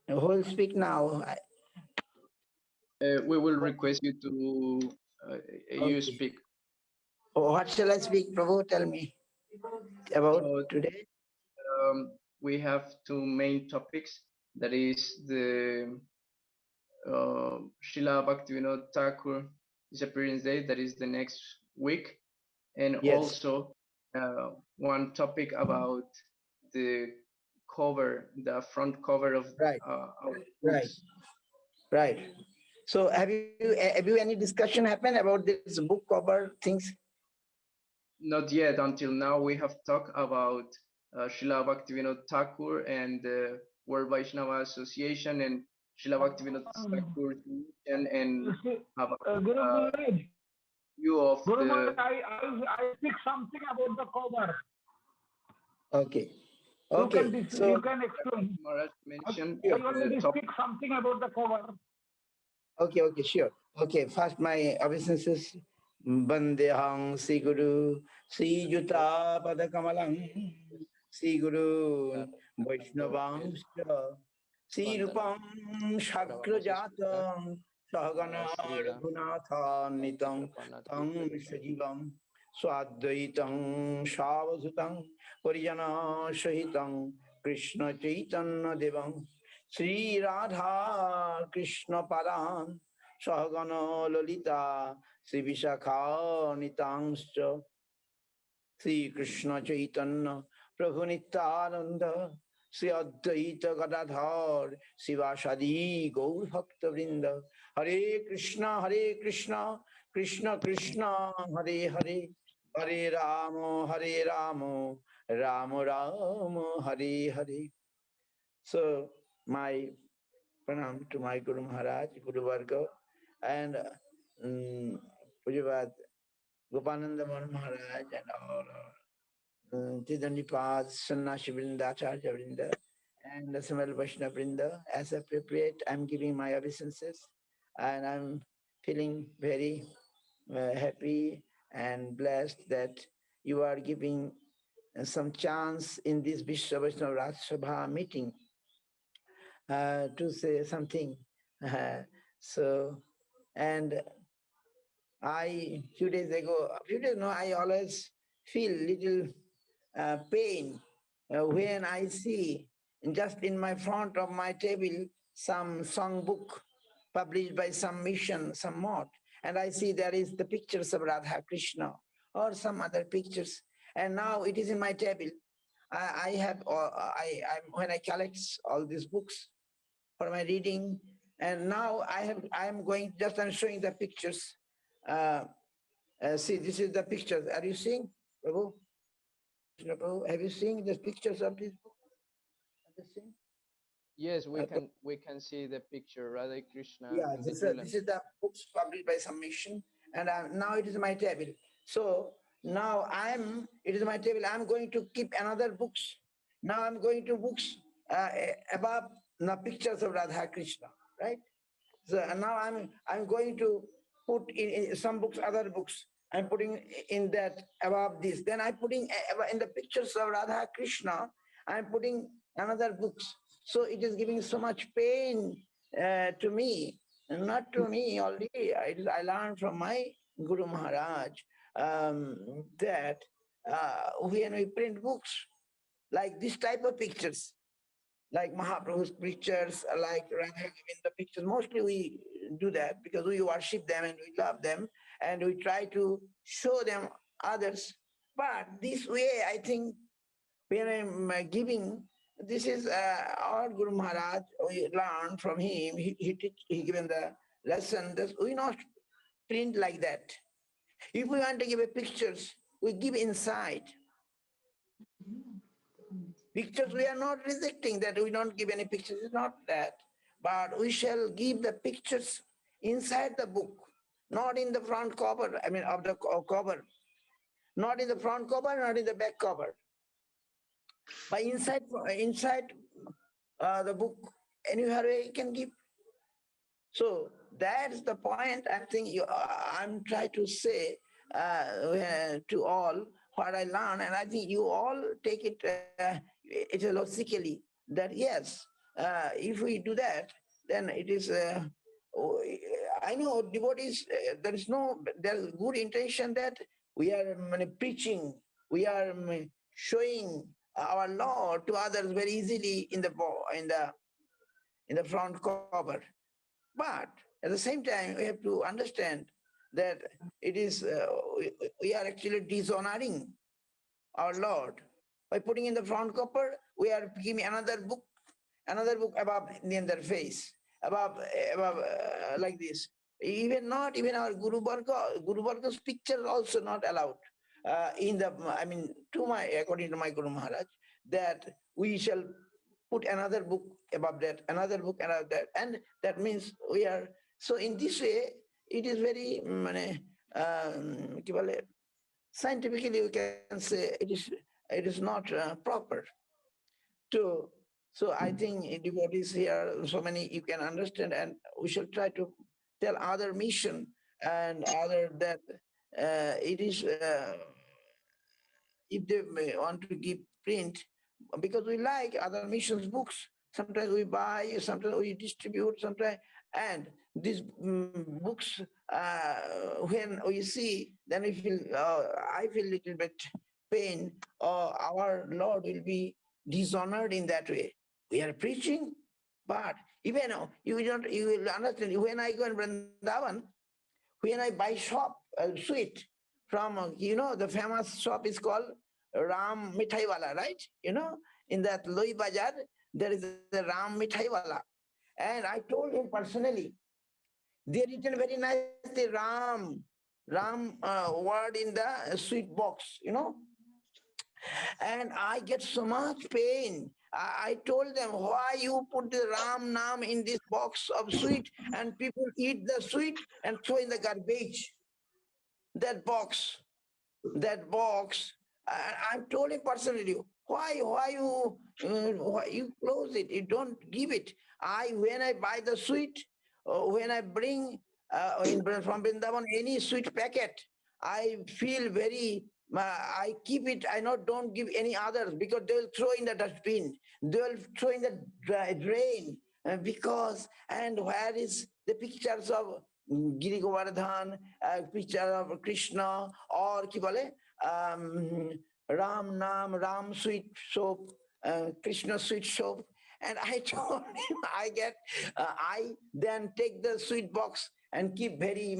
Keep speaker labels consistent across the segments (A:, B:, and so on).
A: Who will speak now?
B: We will request you to you
A: Okay.
B: speak.
A: What shall I speak, Prabhu? Tell me about
B: Uh,
A: today.
B: we have two main topics. That is the Srila Bhaktivinoda Thakur disappearance day. That is the next week, and
A: Yes.
B: also one topic about the cover, the front cover of
A: Right.
B: our
A: Right.
B: books.
A: Right. So have you any discussion happened about this book cover things?
B: Not yet. Until now, we have talked about Srila Bhaktivinoda Thakur and the World Vaishnava Association and Srila Bhaktivinoda Thakur and about
C: Guru
B: uh,
C: Maharaj,
B: view of
C: Guru Maharaj,
B: the
C: I speak something about the cover.
A: Okay. Okay. So
C: You can explain.
B: Maharaj
C: I,
B: mentioned
C: I
B: the
C: already
B: topic.
C: speak something about the cover.
A: okay, sure. Okay, first my obeisances. Bandehang Sri Guru Sri Juta Padakamalang Sri Guru Vaishnavang Sri Rupam Shagrajatam Sahagana Raghunatha Nitam Tang Sajivam Swadvaitam Savasutam Parijana Sahitam Krishna Chaitanya Devam Sri Radha Krishna Padam Sahagana Lalita Sri Vishakha Nitangscha Sri Krishna Chaitanya Prabhu Nityananda Sri Advaita Gadadhar Sivasadi Gaur Bhakta Vrinda Hare Krishna Krishna Krishna Hare Hare Hare Rama Rama Rama Hare Hare. So my pranam to my Guru Maharaj, Guru Varga, and Pujavad Gopananda Maharaj and all Tidanipas, Sannashi Vrinda, Acharya Vrinda, and the Samal Vaishnava Vrinda. As appropriate, I'm giving my obeisances, and I'm feeling very happy and blessed that you are giving some chance in this Vishwa Vaishnava Raj Sabha meeting to say something. So, and few days ago, I always feel little pain when I see just in my front of my table some song book published by some mission, some mott, and I see there is the pictures of Radha Krishna or some other pictures, and now it is in my table. I have, when I collect all these books for my reading, and now I am going, just I'm showing the pictures. Uh, See, this is the pictures. Are you seeing, Prabhu? Krishna Prabhu, have you seen the pictures of this book? Have you seen?
B: Yes,
A: Okay.
B: we can see the picture Radha Krishna
A: Yeah,
B: in the tulip.
A: this is the books published by some mission, and now it is my table. So now it is my table. I'm going to keep another books. Now I'm going to books above the pictures of Radha Krishna, right? So now I'm going to put in some books, other books. I'm putting in that above this. Then I'm putting in the pictures of Radha Krishna. I'm putting another books. So it is giving so much pain to me, not to me only. I learned from my Guru Maharaj that when we print books like this type of pictures, like Mahaprabhu's pictures, like Radha Govinda pictures. Mostly we do that because we worship them and we love them and we try to show them others. But this way, I think when I'm giving, this is our Guru Maharaj, we learn from him, he given the lesson that we not print like that. If we want to give a pictures, we give inside. Pictures, we are not rejecting that we don't give any pictures, it's not that. But we shall give the pictures inside the book, not in the front cover, I mean, of the cover, not in the front cover, not in the back cover, but inside the book, anywhere you can give. So that's the point I think I'm trying to say to all what I learned, and I think you all take it, it logically that yes, if we do that, then it is. I know devotees. There's good intention that we are preaching, we are showing our Lord to others very easily in the front cover. But at the same time, we have to understand that it is we are actually dishonoring our Lord. By putting in the front cover, we are giving another book above in their face, above like this. Even not even our Guru Varga's picture also not allowed. In the, I mean, according to my Guru Maharaj, that we shall put another book above that, another book above that, and that means we are. So in this way, it is very কি বলে, scientifically we can say it is not proper to. So I think devotees here, so many you can understand, and we shall try to tell other mission and other that it is if they want to give print, because we like other missions books. Sometimes we buy, sometimes we distribute, sometimes, and these books, when we see, then we feel, I feel little bit pain, or our Lord will be dishonored in that way. We are preaching, but even you will understand, when I go in Vrindavan, when I buy sweet from, the famous shop is called Ram Mithai Wala, right? In that Loi Bazar, there is a Ram Mithai Wala. And I told him personally, they written very nicely Ram word in the sweet box. And I get so much pain. I told them, why you put the Ram Nam in this box of sweet, and people eat the sweet and throw in the garbage. That box. I told him personally, why you close it? You don't give it. When I buy the sweet, when I bring from Vrindavan any sweet packet, I feel very. I keep it. I don't give any others, because they will throw in the dustbin. They will throw in the drain, because, and where is the pictures of Giri Govardhan, picture of Krishna, or ki bole, Ram Nam, Ram sweet soap, Krishna sweet soap. And I told him, I then take the sweet box and keep very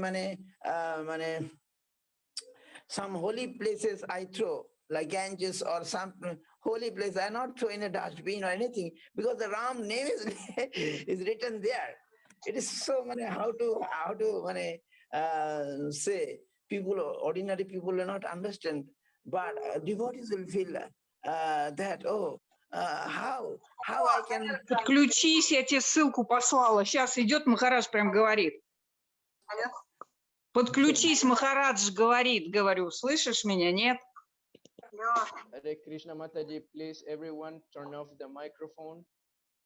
A: some holy places I throw, like Ganges or some holy place. I not throw in a dustbin or anything, because the Ram name is is written there. It is so many how to say, people, ordinary people will not understand, but devotees will feel that, oh, how I can
D: Подключись, я тебе ссылку послала. Сейчас идет, Махарадж прям говорит. Подключись, Махарадж говорит, говорю. Слышишь меня, нет?
B: Hare Krishna Mataji, please everyone turn off the microphone.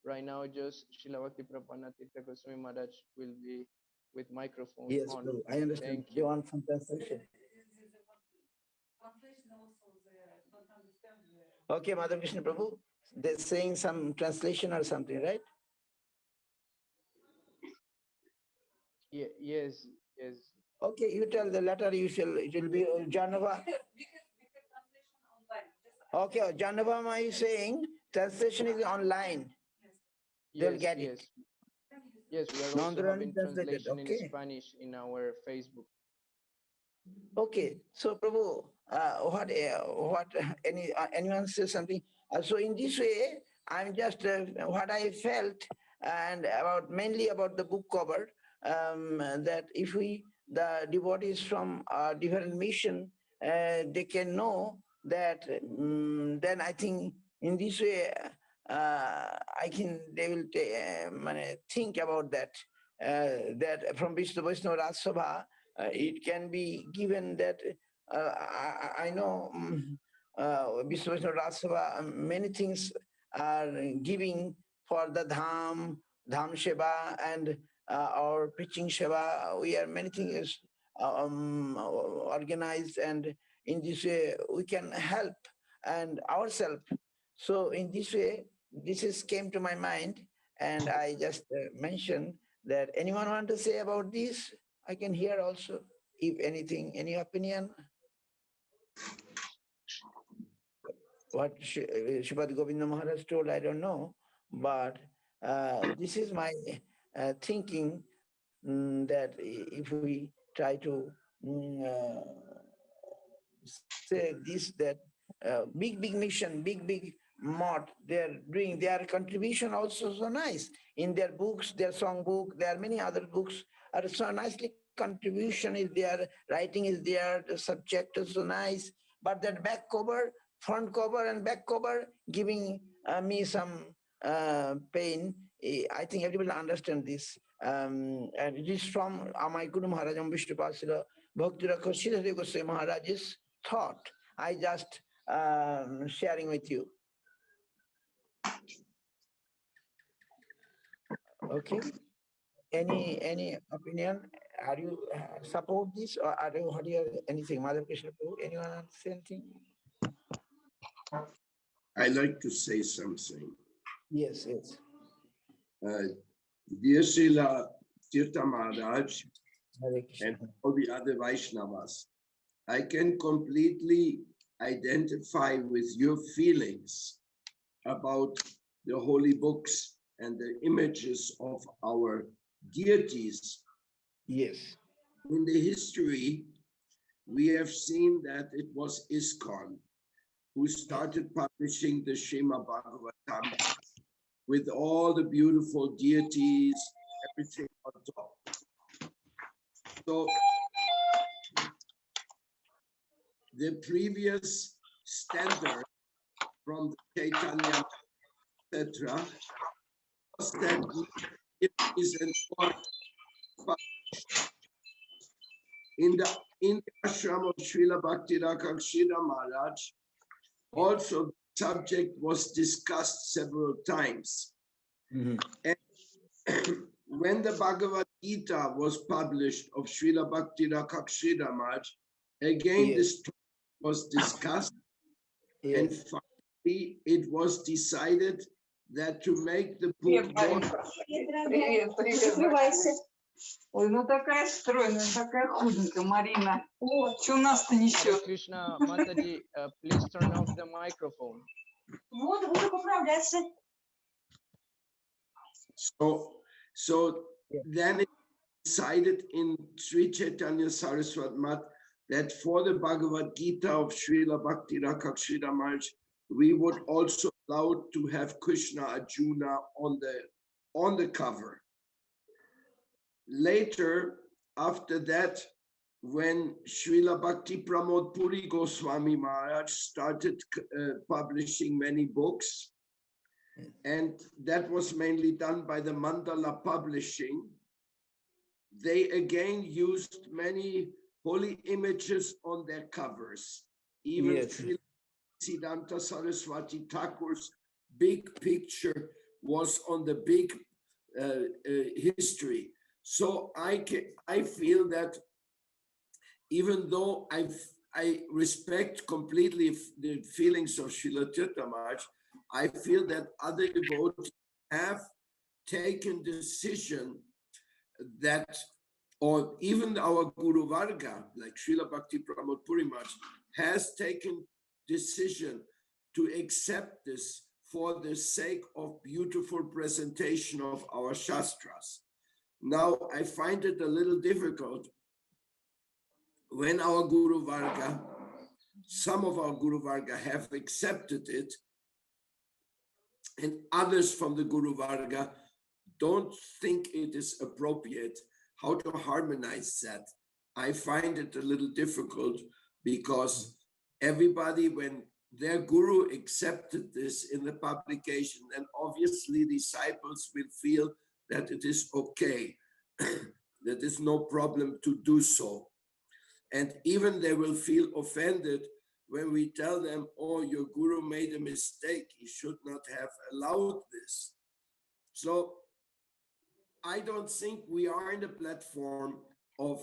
B: Right now, just Srila Bhakti Prapanna Tirtha Goswami Maharaj will be with microphone
A: Yes,
B: on.
A: Prabhu, I understand.
B: Thank
A: You
B: you.
A: want some translation? Okay, Madhav Krishna Prabhu, they're saying some translation or something, right?
B: Yes.
A: Okay, you tell the letter. It will be Janava. Okay, Janava is saying translation is online. They'll
B: Yes,
A: get
B: yes.
A: it.
B: Yes, we are also
A: Nandurani
B: having
A: translated,
B: translation in
A: okay.
B: Spanish in our Facebook.
A: Okay, so Prabhu, anyone says something? So in this way, I'm just what I felt, and mainly about the book cover, that if the devotees from different mission, they can know that, then I think in this way, they will think about that, that from Vaishnava Raj Sabha, it can be given that I know Vishnu Raj Sabha, many things are giving for the Dham Sheva, and our preaching Sheva. We are many things organized, and in this way we can help and ourselves. So in this way, came to my mind And I just mentioned that anyone want to say about this? I can hear also, if anything, any opinion. What Srimad Govinda Maharaj told, I don't know, but this is my thinking, that if we try to say this, that big mission, big mod, they're doing their contribution also so nice in their books, their song book. There are many other books are so nicely, contribution is there, writing is there, the subject is so nice, but that back cover, front cover and back cover giving me some pain. I think everybody understand this. And it is from my Guru Maharaj Vishnu Bhakti Rakshira Goswami Maharaj's thought. I just sharing with you. Okay. Any opinion? Are you support this, or are you, what do you, anything? Madhav Krishna Prabhu, anyone say anything?
E: I like to say something.
A: Yes, yes.
E: Dear Srila Tirtha Maharaj
A: Hare Krishna.
E: and all the other Vaishnavas, I can completely identify with your feelings about the holy books and the images of our deities.
A: Yes.
E: In the history, we have seen that it was ISKCON who started publishing the Srimad Bhagavatam with all the beautiful deities, everything on top. So the previous standard from the Chaitanya, etc., was that it is an in the ashram of Srila Bhakti Rakshira Maharaj, also the subject was discussed several times.
A: Mm-hmm.
E: And when the Bhagavad Gita was published of Srila Bhakti Rakshira Maharaj, again this was discussed, and finally it was decided that to make the book more.
D: Ой, ну такая стройная, такая худенькая, Марина. Что нас-то несет?
B: Krishna Mataji, please turn off the microphone.
F: Вот, буду поправляться.
E: So then it decided in Sri Chaitanya Saraswat Mat that for the Bhagavad Gita of Srila Bhakti Rakshira Maharaj, we would also allow to have Krishna Arjuna on the cover. Later, after that, when Srila Bhakti Pramod Puri Goswami Maharaj started publishing many books, and that was mainly done by the Mandala Publishing, they again used many holy images on their covers. Even Srila Siddhanta Saraswati Thakur's big picture was on the big history. So I feel that even though I respect completely the feelings of Srila Tirtha Maharaj, I feel that other devotees have taken decision that, or even our Guru Varga, like Srila Bhakti Pramod Puri Maharaj, has taken decision to accept this for the sake of beautiful presentation of our Shastras. Now, I find it a little difficult when our Guru Varga, some of our Guru Varga have accepted it, and others from the Guru Varga don't think it is appropriate. How to harmonize that? I find it a little difficult because everybody, when their Guru accepted this in the publication, then obviously disciples will feel that it is okay, that there's no problem to do so. And even they will feel offended when we tell them, oh, your Guru made a mistake, he should not have allowed this. So I don't think we are in a platform of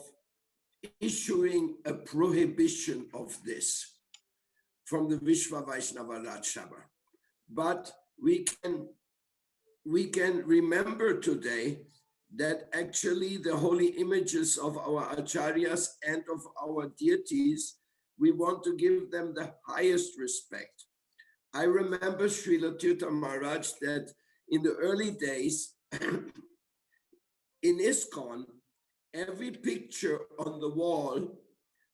E: issuing a prohibition of this from the Vishwa Vaishnava Raj Sabha. But we can we can remember today that actually the holy images of our acharyas and of our deities, we want to give them the highest respect. I remember Srila Tirtha Maharaj that in the early days in ISKCON, every picture on the wall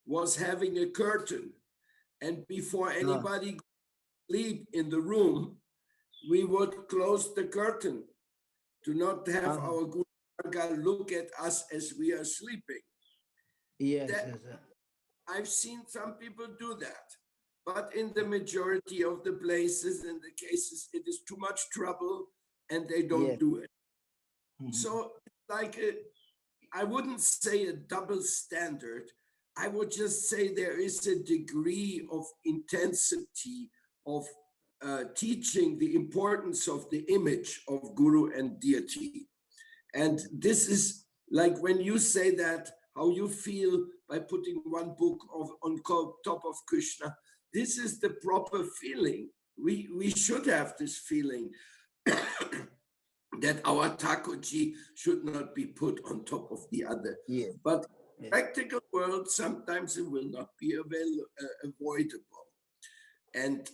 E: was having a curtain. And before anybody sleep in the room, we would close the curtain to not have our Guru Varga look at us as we are sleeping.
A: Yes,
E: I've seen some people do that, but in the majority of the places and the cases, it is too much trouble and they don't do it. So like I wouldn't say a double standard. I would just say there is a degree of intensity of teaching the importance of the image of Guru and deity. And this is like when you say that, how you feel by putting one book on top of Krishna, this is the proper feeling. We should have this feeling that our Thakurji should not be put on top of the other. But practical world, sometimes it will not be avoidable. And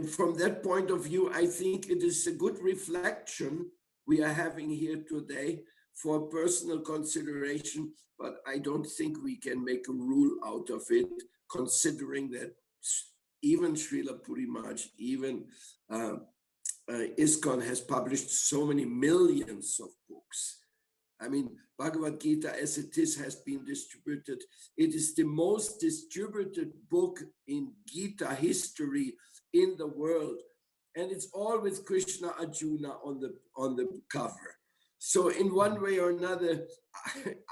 E: from that point of view, I think it is a good reflection we are having here today for personal consideration, but I don't think we can make a rule out of it, considering that even Srila Puri Maharaj, even ISKCON has published so many millions of books. I mean, Bhagavad Gita as it is has been distributed. It is the most distributed book in Gita history in the world. And it's all with Krishna Arjuna on the cover. So in one way or another,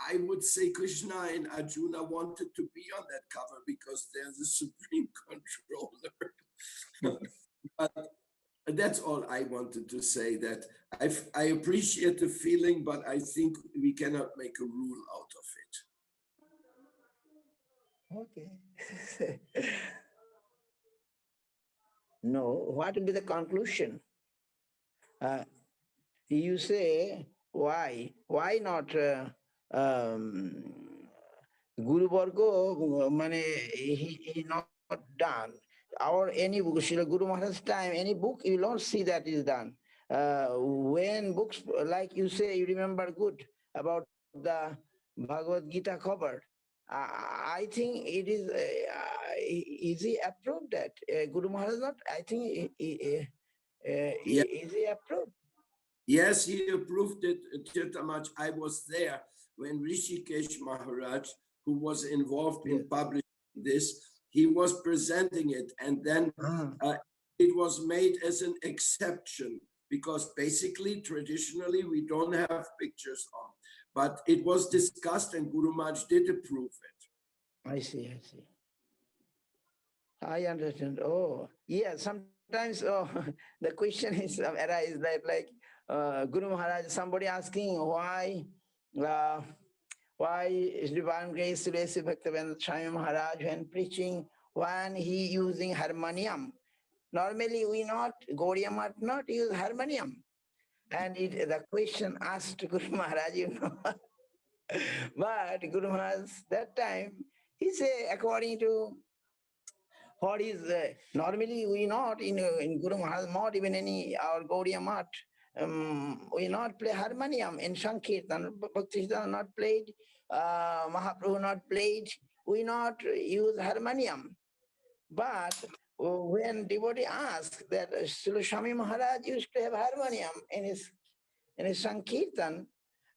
E: I would say Krishna and Arjuna wanted to be on that cover because they're the supreme controller. But that's all I wanted to say, that I appreciate the feeling, but I think we cannot make a rule out of it.
A: Okay. No, what will be the conclusion? You say, why not Guru Vargo, he not done. Or any book, Srila Guru Maharaj's time, any book, you will not see that is done. When books, like you say, you remember good about the Bhagavad Gita cover. I think it is he approved that? Guru Maharaj not, I think is he approved?
E: Yes, he approved it, Tirtha Maharaj. I was there when Rishikesh Maharaj, who was involved in publishing this, he was presenting it, and then it was made as an exception because basically, traditionally, we don't have pictures on. But it was discussed and Guru Maharaj did approve it.
A: I see. I understand. Oh, yeah, sometimes the question is arise that like Guru Maharaj, somebody asking why Sri Grace Sri Bhaktivinoda Swami Maharaj when preaching, when he using harmonium. Normally we not, Gaudiya Math not use harmonium. And the question asked to Guru Maharaj, But Guru Maharaj that time, he say according to what is, normally we not in Guru Maharaj not even any our Gaudiya Math, we not play harmonium in Sankirtan, Bhakti not played, Mahaprabhu not played, we not use harmonium. But when devotee asked that Srila Swami Maharaj used to have harmonium in his Sankirtan,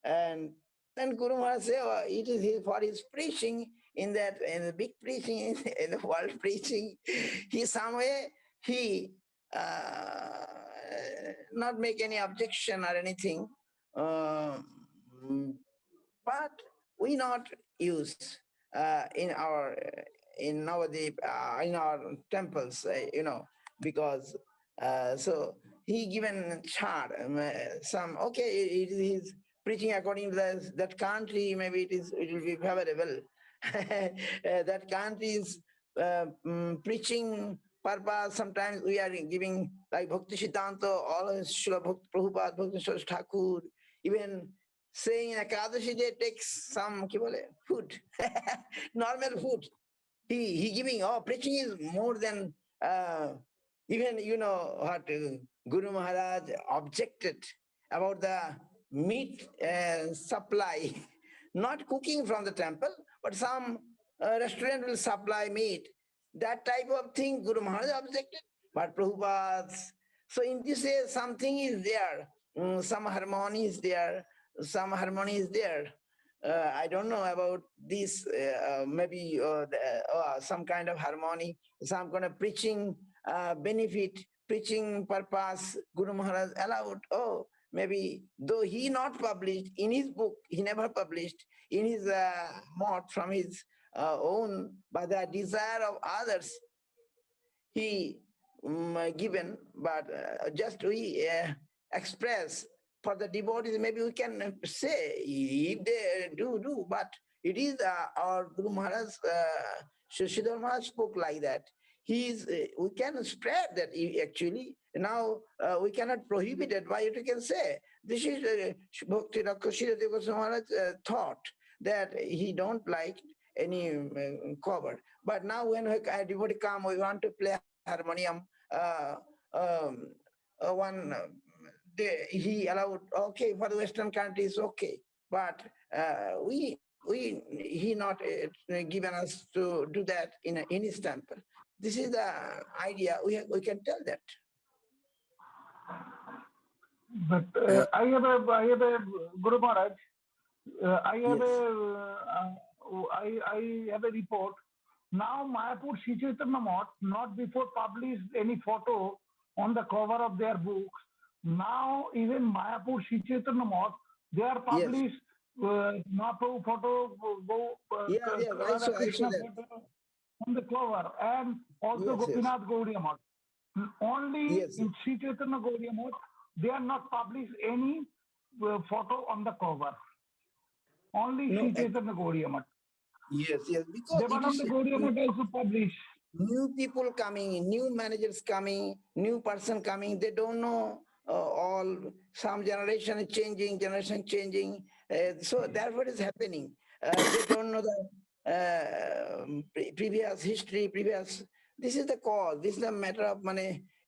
A: and then Guru Maharaj said, oh, it is for his preaching, in the big preaching, in the world preaching, he some way, he not make any objection or anything, but we not use in Navadip, in our temples, because so he given chart, okay, he's preaching according to that country, maybe it will be favorable. That country is preaching purpose. Sometimes we are giving like Bhakti Siddhanta, all Srila Bhakti Prabhupada, Bhakti Srila Thakur, even saying Ekadashi day takes some food, normal food. He giving, preaching is more than, even what Guru Maharaj objected about the meat supply, not cooking from the temple, but some restaurant will supply meat. That type of thing Guru Maharaj objected, but Prabhupada's. So in this way, something is there, some harmony is there, I don't know about this, maybe some kind of harmony, some kind of preaching benefit, preaching purpose, Guru Maharaj allowed. Maybe though he not published in his book, he never published in his mouth from his own, by the desire of others, he given, but just we express for the devotees. Maybe we can say if they do, but it is our Guru Maharaj, Sridhar Maharaj spoke like that. We can spread that actually. Now we cannot prohibit it. Why you can say this is Bhakti Rakshira Maharaj thought that he don't like any cover. But now when a devotee come, we want to play harmonium. One day he allowed, okay, for the Western countries, okay, but he not given us to do that in his temple. This is the idea. We can tell that.
C: But I have a Guru Maharaj. I have I have a report. Now Mayapur Sri Chaitanya Math not before published any photo on the cover of their books. Now even Mayapur Sri Chaitanya Math, they are published Mahaprabhu photo, Radha Krishna photo on the cover, and also Gopinath Gaudiya Math. Only in Sri Chaitanya Gaudiya Math, they are not published any photo on the cover. Only Sri Chaitanya Gaudiya Math.
A: Yes, because
C: Devananda Gaudiya Math also published.
A: New people coming, new managers coming, new person coming, they don't know all, some generation is changing, so therefore it is happening. They don't know the previous history, this is the cause, this is a matter of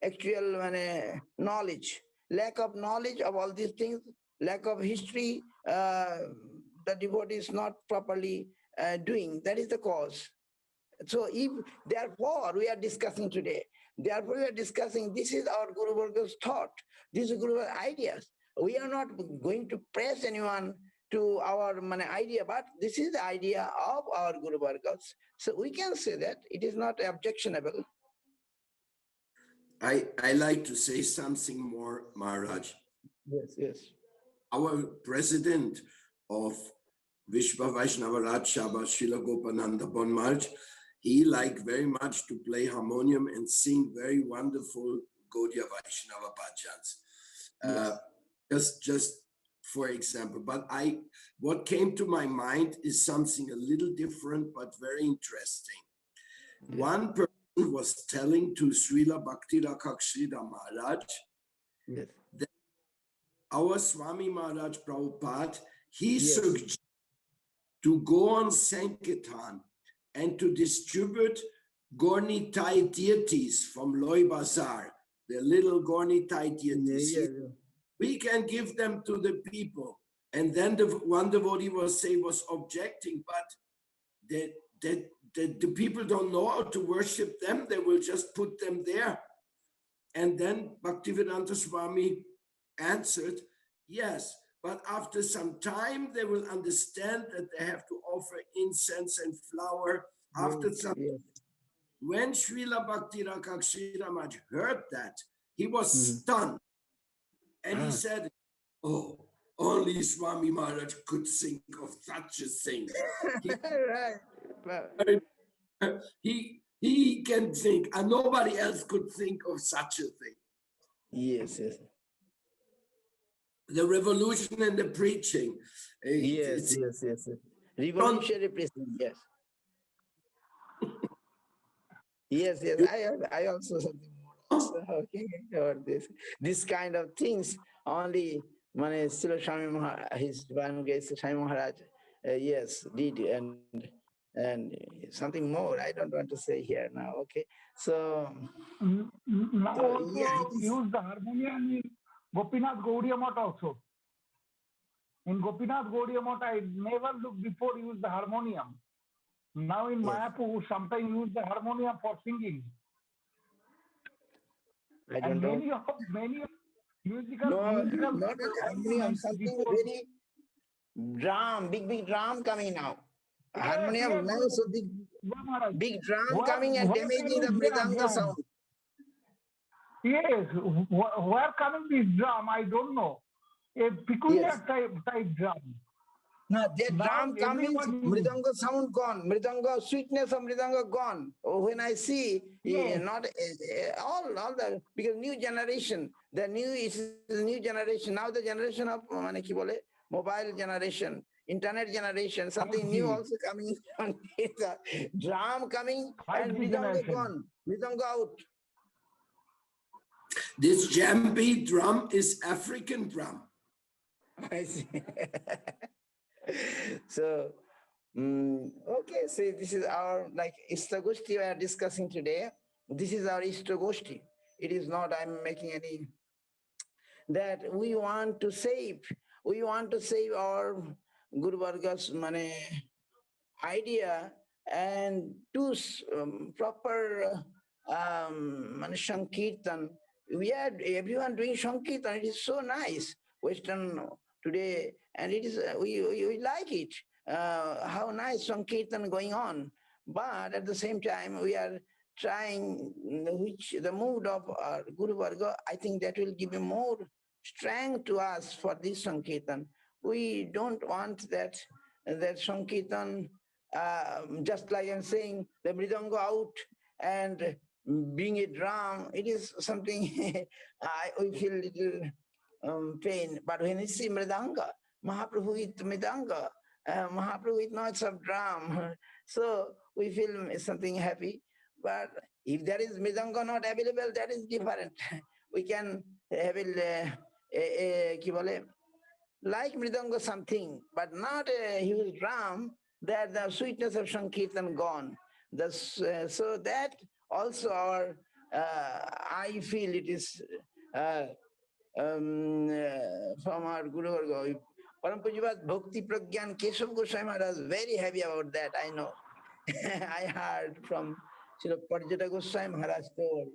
A: actual knowledge, lack of knowledge of all these things, lack of history, the devotee is not properly doing, that is the cause. So if therefore we are discussing today, therefore we are discussing, this is our Guru Varga's thought, these are Guru Varga's ideas. We are not going to press anyone to our idea, but this is the idea of our Guru Vargas. So we can say that it is not objectionable.
E: I like to say something more, Maharaj.
A: Yes.
E: Our president of Vishwa Vaishnava Raj Sabha, Srila Gopananda Bon Maharaj, he liked very much to play harmonium and sing very wonderful Gaudiya Vaishnava bhajans. Just for example, but what came to my mind is something a little different, but very interesting. One person was telling to Srila Bhakti Rakshira Maharaj that our Swami Maharaj Prabhupada, he suggested to go on Sankirtan and to distribute Gornitai deities from Loy Bazar, the little Gornitai deities. We can give them to the people. And then the one devotee was objecting, but the people don't know how to worship them. They will just put them there. And then Bhaktivedanta Swami answered, yes, but after some time, they will understand that they have to offer incense and flower. After some time, when Srila Bhakti Rakshira Maharaj heard that, he was stunned. And he said, oh, only Swami Maharaj could think of such a thing. He can think, and nobody else could think of such a thing.
A: Yes.
E: The revolution and the preaching.
A: Yes. Revolutionary preaching, yes. Yes, yes.
E: You-
A: I also something more also, okay, about this kind of things only Mane Srila Swami his Divine Grace Swami Maharaj yes did and something more I don't want to say here now. Okay, so
C: Now
A: yeah, it
C: also
A: is.
C: use the harmonium in Gopinath Gaudiya Math also. In Gopinath Gaudiya Math, I never looked before use the harmonium. Now in
A: Yes,
C: Mayapur, sometimes use the harmonium for singing.
A: I don't
C: And
A: know.
C: many of
A: No,
C: musical
A: not an harmonium,
C: instruments
A: something
C: before.
A: very drum, big drum coming now.
C: Yes,
A: Harmonium
C: yes,
A: now, so
C: yeah, Maharaj.
A: big drum coming and
C: Where
A: damaging the
C: coming
A: mridanga
C: drum?
A: sound.
C: Yes, where coming this drum? I don't know. A
A: Yes.
C: peculiar type drum.
A: Now that
C: Now
A: drum comes,
C: everyone use.
A: mridanga sound gone, mridanga sweetness of mridanga gone. Oh, when I see
C: Yes,
A: not all the because new generation, the new is the new generation now. The generation of mane ki bole mobile generation, internet generation, something new
C: 5G,
A: also coming. The drum coming and
C: 5G
A: mridanga
C: generation.
A: gone, mridanga out.
E: This djembe drum is African drum.
A: I see. So, okay, so this is our like Istagoshti we are discussing today. This is our Istagoshti. It is not, I'm making any, that we want to save our Guru Varga's mane, idea and do proper Sankirtan. We are everyone doing Sankirtan. It is so nice. Western today, and it is we like it. How nice Sankirtan going on. But at the same time, we are trying which the mood of our Guru Varga. I think that will give more strength to us for this Sankirtan. We don't want that Sankirtan just like I'm saying, the mridanga out and being a drum, it is something we feel little pain. But when you see mridanga, Mahaprabhu with mridanga, Mahaprabhu with notes of drum, so we feel something happy. But if there is mridanga not available, that is different. We can have ki bole, like mridanga something, but not a huge drum, that the sweetness of Sankirtan gone. So that also our, I feel it is uh, from our Guru Varga. Param Pujivat Bhakti Pragyan Keshav Goswami Maharaj, very happy about that, I know. I heard from Srila Parjata Goswami Maharaj told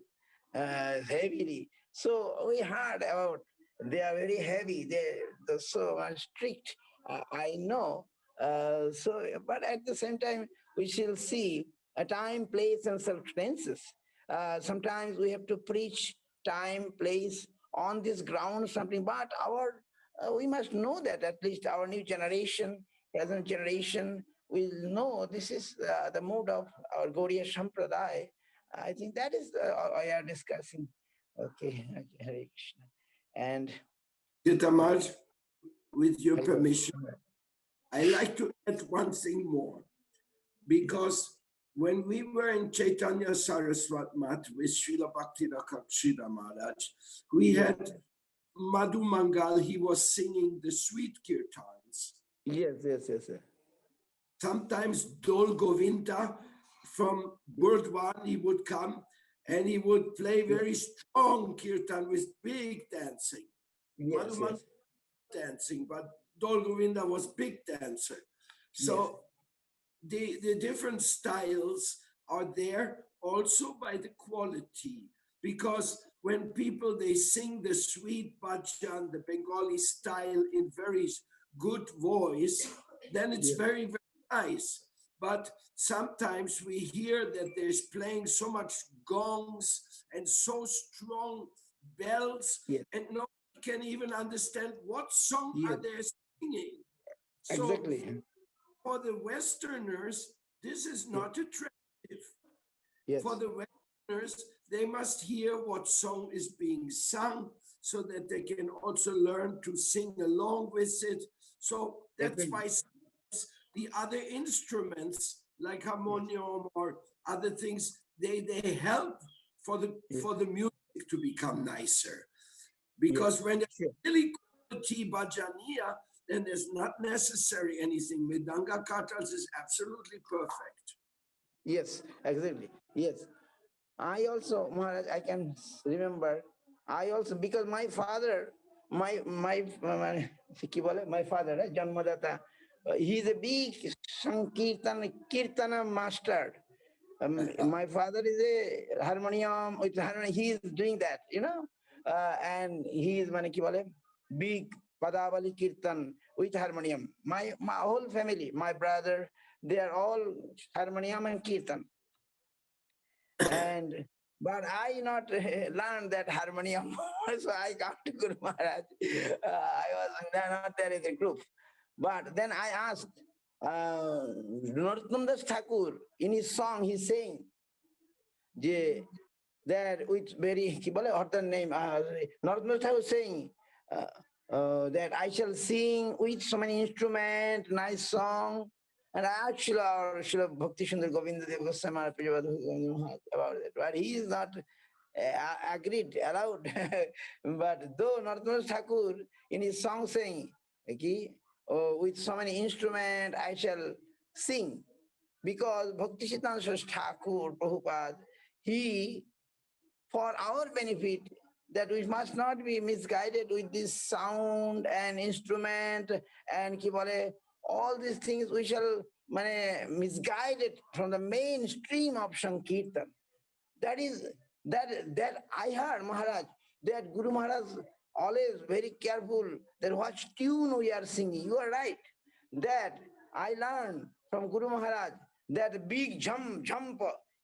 A: heavily. So we heard about they are very heavy. They're so much strict. I know. But at the same time, we shall see a time, place, and circumstances. Sometimes we have to preach time, place on this ground, something. But we must know that at least our new generation, present generation, will know this is the mode of our Gaudiya Sampradaya. I think that is we are discussing. Okay, Hare Krishna. And
E: Tirtha, with your
A: Hare
E: permission,
A: Krishna.
E: I like to add one thing more, because when we were in Chaitanya Saraswat Mat with Srila Bhakti Srila Maharaj, we had Madhu Mangal, he was singing the sweet kirtans.
A: Yes, yes, yes, yes.
E: Sometimes Dol Govinda from Burdwan, he would come and he would play very strong kirtan with big dancing.
A: Yes,
E: Madhu Mangal dancing, but Dol Govinda was big dancer. So the different styles are there also by the quality, because when people they sing the sweet bhajan, the Bengali style in very good voice, then it's very, very nice. But sometimes we hear that there's playing so much gongs and so strong bells,
A: yes,
E: and nobody can even understand what song
A: yes.
E: are they singing. So
A: Exactly.
E: for the Westerners, this is not attractive.
A: Yes.
E: For the Westerners, they must hear what song is being sung so that they can also learn to sing along with it. So that's why the other instruments like harmonium or other things, they help for the music to become nicer. Because when there's really quality bhajaniya, then there's not necessary anything. Mridanga kartals is absolutely perfect.
A: Yes, exactly. Yes. I also, Maharaj, I can remember, I also, because my father, my father, Janmadata, he's a big Kirtana master. My father is a harmonium, with harmonium, he is doing that, and he is big Padavali Kirtan with harmonium. My whole family, my brother, they are all harmonium and Kirtan. And but I not learned that harmonium, so I come to Guru Maharaj. I was not there in the group. But then I asked Narottam Thakur, in his song, he's saying, that with very, what's the name? Narottam Thakur was saying that I shall sing with so many instruments, nice song. And actually, our Srila Bhakti Sundar Govinda Dev Goswami about it, but he is not agreed, allowed. But though Narottam Thakur in his song saying, okay, with so many instruments, I shall sing. Because Bhakti Siddhanta Thakur Prabhupada, he, for our benefit, that we must not be misguided with this sound and instrument and all these things, we shall misguided from the mainstream of Sankirtan. That is, that I heard, Maharaj, that Guru Maharaj always very careful that what tune we are singing. You are right. That I learned from Guru Maharaj that big jump,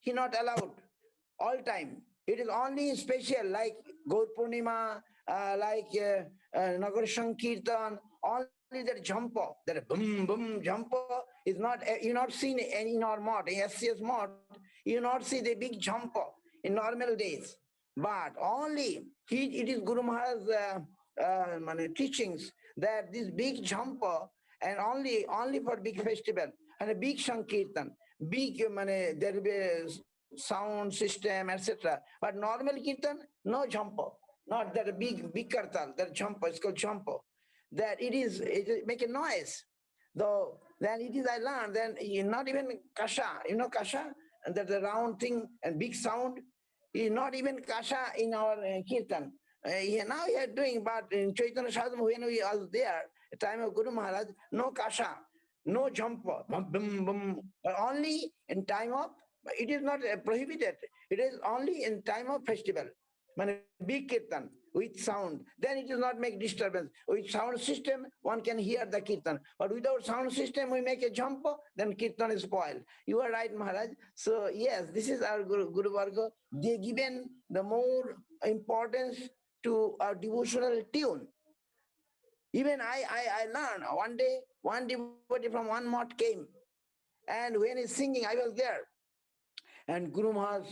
A: he not allowed all time. It is only special like Gaur Purnima, Nagar Sankirtan, only that jump, that boom, jump is not, you not seen any in our mod, in SCS mod, you not see the big jump in normal days. But only it is Guru Maharaj's teachings that this big jump and only for big festival and a big Sankirtan, big there will be sound system, etc. But normal kirtan, no jumpo, not that big kartal, that jumpo, it's called jumpo. That it make a noise. Though then it is I learned, then not even kasha, kasha, and that the round thing and big sound is not even kasha in our kirtan. Now we are doing, but in Chaitanya Sadham, when we was there, at the time of Guru Maharaj, no kasha, no jump, bum, bum, bum, but only in time of, it is not prohibited. It is only in time of festival. Big kirtan with sound, then it does not make disturbance. With sound system, one can hear the kirtan. But without sound system, we make a jump, then kirtan is spoiled. You are right, Maharaj. So yes, this is our Guru Varga. They given the more importance to our devotional tune. Even I learned one day, one devotee from one mott came, and when he's singing, I was there. And Guru Maharaj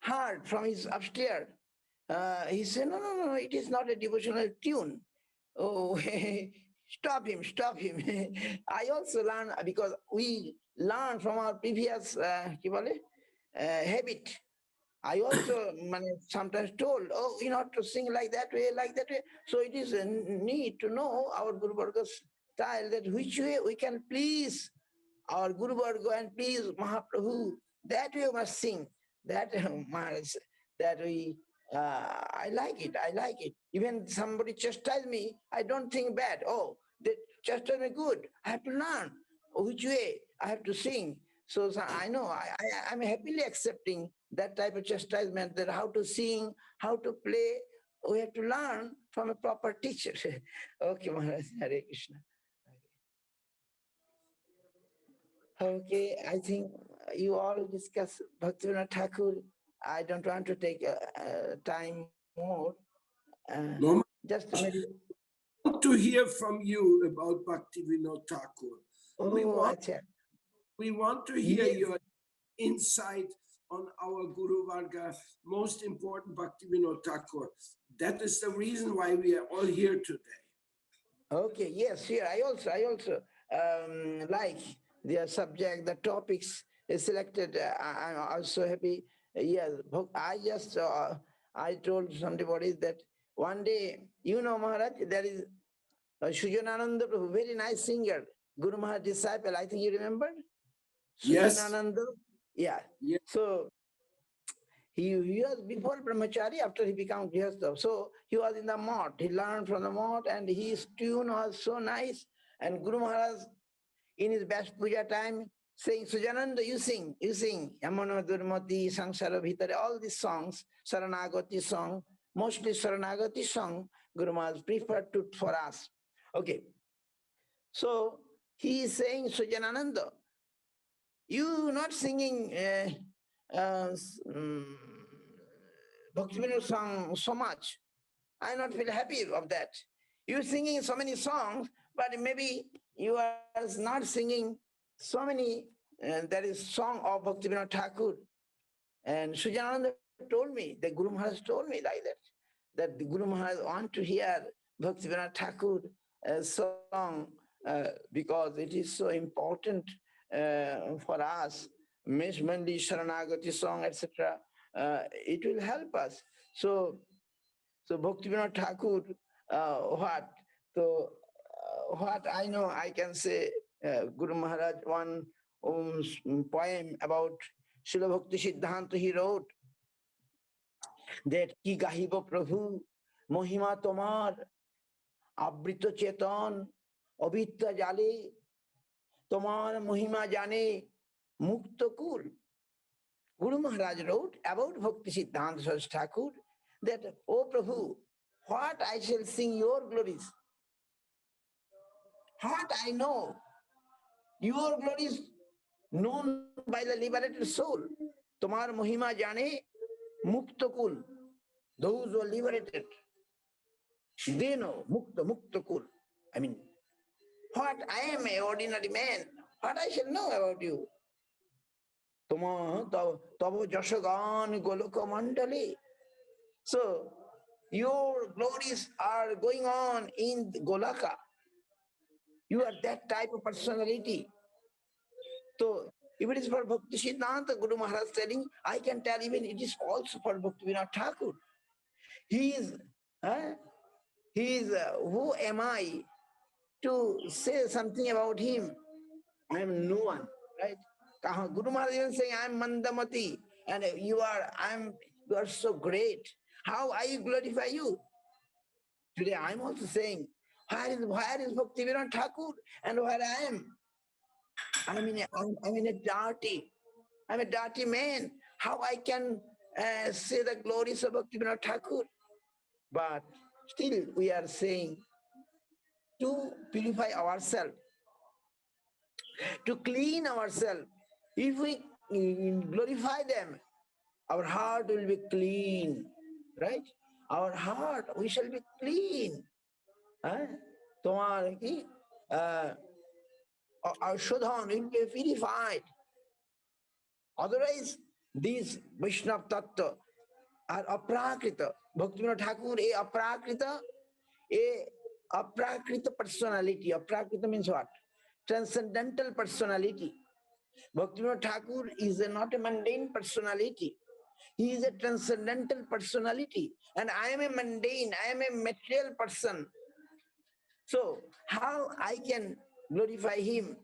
A: heard from his upstairs. He said, no, it is not a devotional tune. Oh, stop him. I also learned, because we learn from our previous habit. I also sometimes told, you know, to sing like that way. So it is a need to know our Guru Varga's style, that which way we can please our Guru Varga and please Mahaprabhu. That we must sing. That Maharaj, that we, I like it. Even somebody chastise me, I don't think bad. Oh, they chastise me good. I have to learn which way I have to sing. So I know, I'm happily accepting that type of chastisement, that how to sing, how to play, we have to learn from a proper teacher. Okay, Maharaj, Hare Krishna. Okay, I think you all discuss Bhaktivinoda Thakur. I don't want to take time more.
E: No,
A: Just maybe.
E: I want to hear from you about Bhaktivinoda Thakur. We want to hear your insight on our Guru Varga, most important Bhaktivinoda Thakur. That is the reason why we are all here today.
A: Okay, yes, here I also like the subject, the topics is selected. I'm also happy yes, I told somebody that one day, Maharaj, there is Sujanananda Prabhu, very nice singer, Guru Maharaj disciple, I think you remember?
E: Yes.
A: Sujanananda, yeah.
E: Yes.
A: So he was before brahmachari, after he became grihastha. So he was in the mott, he learned from the mott, and his tune was so nice. And Guru Maharaj, in his best puja time, saying, Sujananda, you sing, Yamana Durmati, Sangsara Bhitare, all these songs, Saranagati song, mostly Saranagati song, Guru Maharaj preferred for us. Okay. So he is saying, Sujanananda, you not singing Bhakti Vinod song so much. I not feel happy of that. You singing so many songs, but maybe you are not singing so many. There is song of Bhakti Vinod Thakur. And Sujananda told me, the Guru Maharaj told me like that the Guru Maharaj want to hear Bhakti Vinod Thakur song because it is so important for us. Mainly Sharanagati song, etc. It will help us. So Bhakti Vinod Thakur, what? So what I know, I can say Guru Maharaj one poem about Srila Bhakti Siddhanta he wrote that ki gahiba Prabhu Mohima Tomar Abrita Chetan Abhita Jale Tomar Mohima Jane Mukta Kul. Guru Maharaj wrote about Bhakti Siddhanta Saraswati Thakur that, O Prabhu, what I shall sing your glories. What I know, your glories known by the liberated soul. Tomar Mohima Jane Mukta Kul. Those who are liberated, they know Mukta Kul. I mean, what I am an ordinary man, what I shall know about you. Tavo Jashagan Goloka Mandali. So, your glories are going on in Golaka. You are that type of personality. So, if it is for Bhakti Siddhanta, Guru Maharaj telling, I can tell even it is also for Bhakti Vinod Thakur. He is, who am I to say something about him? I am no one, right? Guru Maharaj even saying, I am Mandamati, and you are so great. How I glorify you? Today I am also saying, where is Bhakti Vinod Thakur and where I am? I'm a dirty man. How I can say the glories of Bhakti Vinod Thakur? But still we are saying to purify ourselves, to clean ourselves. If we glorify them, our heart will be clean, right? Our heart, we shall be clean. Our Shodhan will be purified. Otherwise, these Vaishnava Tattva are aprakrita. Bhakti Vinod Thakur, a aprakrita personality. Aprakrita means what? Transcendental personality. Bhakti Vinod Thakur is not a mundane personality. He is a transcendental personality. And I am a mundane, I am a material person. So how I can glorify him?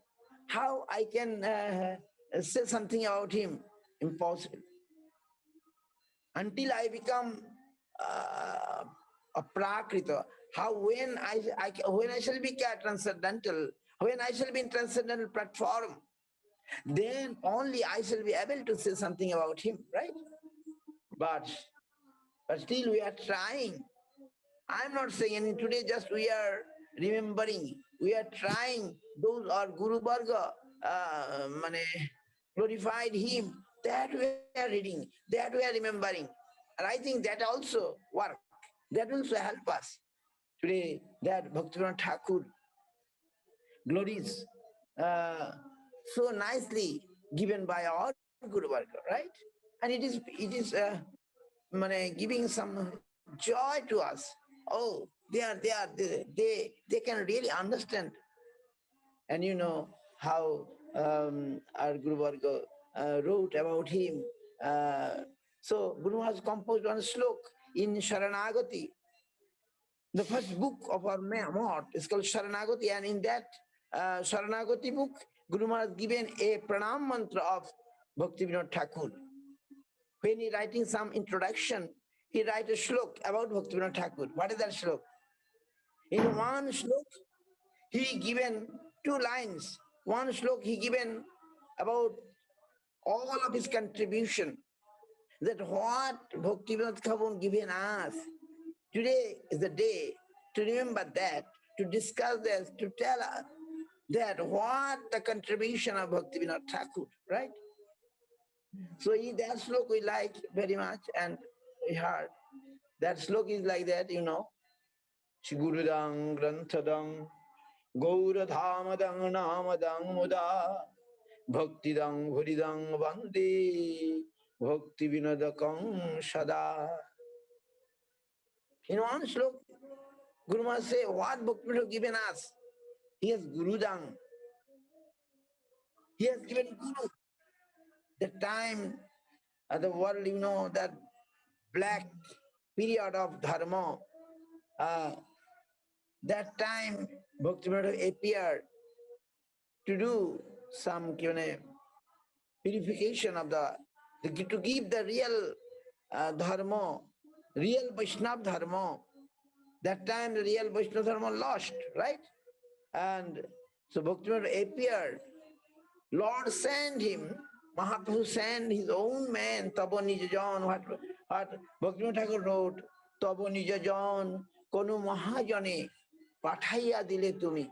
A: How I can say something about him? Impossible. Until I become a prakrita, when I shall be transcendental, when I shall be in transcendental platform, then only I shall be able to say something about him, right? But still we are trying. I'm not saying any today, just we are remembering, we are trying. Those are Guru Varga glorified him, that we are reading, that we are remembering. And I think that also work, that also help us. Today that Bhaktivinoda Thakur glories so nicely given by our Guru Varga, right? And it is giving some joy to us. Oh, they can really understand. And you know how our Guru Varga wrote about him So Guru Maharaj composed one slok in Sharanagati. The first book of our mort is called Sharanagati, and in that Sharanagati book, Guru Maharaj given a pranam mantra of Bhakti Vinod Thakur. When he writing some introduction, he write a shlok about Bhakti Vinod Thakur. What is that shlok? In one shlok, he given 2 lines. One shlok he given about all of his contribution. That what Bhakti Vinod Thakur given us. Today is the day to remember that, to discuss this, to tell us that what the contribution of Bhakti Vinod Thakur, right? So that slok we like very much, and we heard. That slok is like that, you know. Shigurudang Granthadang Gauradhamadang Namadang Muda Bhaktidang Huridang Vande Bhakti Vinodakang Sada. In one slok, Guru Maharaj say, what Bhakti Vinod given us? He has Gurudang. He has given Guru. The time of the world, you know, that black period of dharma, that time Bhakti Vinod appeared to do some purification of to give the real dharma, real Vaishnava dharma. That time the real Vaishnava dharma lost, right? And so Bhakti Vinod appeared. Lord sent him, Mahaprabhu sent his own man, Tabo Nijajan, what Bhakti Vinod Thakur wrote, Tabo Nijajan, Konu Mahajane, Pathaiya dile tumi.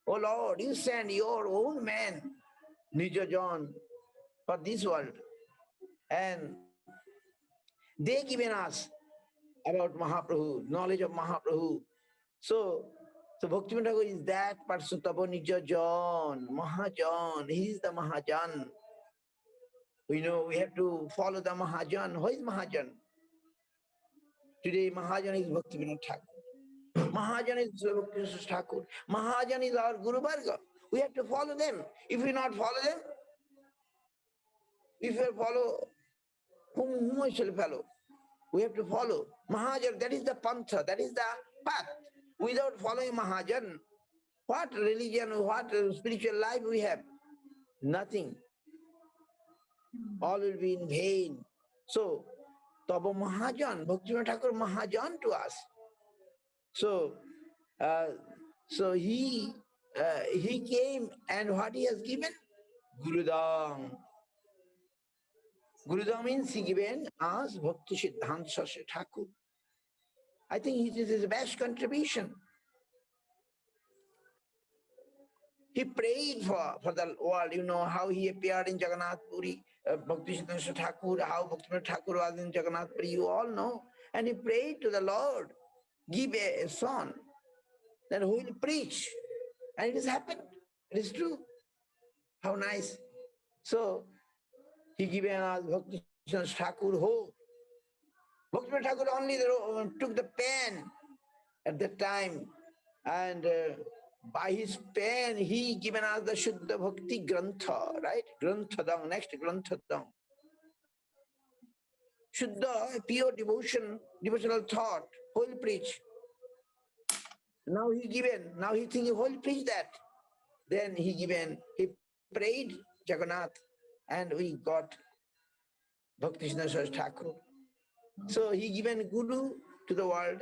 A: Oh Lord, you send your own man, Nijajan, for this world. And they given us about Mahaprabhu, knowledge of Mahaprabhu. So Bhakti Vinod Thakur is that person, Tabo Nijajan, Mahajan, he is the Mahajan. We know we have to follow the Mahajan. Who is Mahajan? Today Mahajan is Bhakti Vinod Thakur. Mahajan is Bhakti Vinod Thakur. Mahajan is our Guru Varga. We have to follow them. If we not follow them, if we follow, whom we shall follow? We have to follow Mahajan. That is the pantha, that is the path. Without following Mahajan, what religion, what spiritual life we have? Nothing. All will be in vain. So, Tabo Mahajan, Bhakti Vinod Thakur Mahajan to us. So he came, and what he has given? Gurudam. Gurudam means he given us Bhakti Siddhanta Saraswati Thakur. I think it is his best contribution. He prayed for the world, you know, how he appeared in Jagannath Puri, Bhakti Siddhanta Thakur, how Bhakti Vinod Thakur was in Jagannath Puri, you all know. And he prayed to the Lord, give a son, then who will preach? And it has happened. It is true. How nice. So, he given us Bhakti Siddhanta Thakur who? Bhakti Vinod Thakur only took the pen at that time, and by his pen, he given us the Shuddha Bhakti Grantha, right? Granthadam, next Granthadam. Shuddha, pure devotion, devotional thought, who will preach? Now he thinking, who will preach that? Then he prayed Jagannath, and we got Bhakti Siddhanta Thakur. So he given Guru to the world.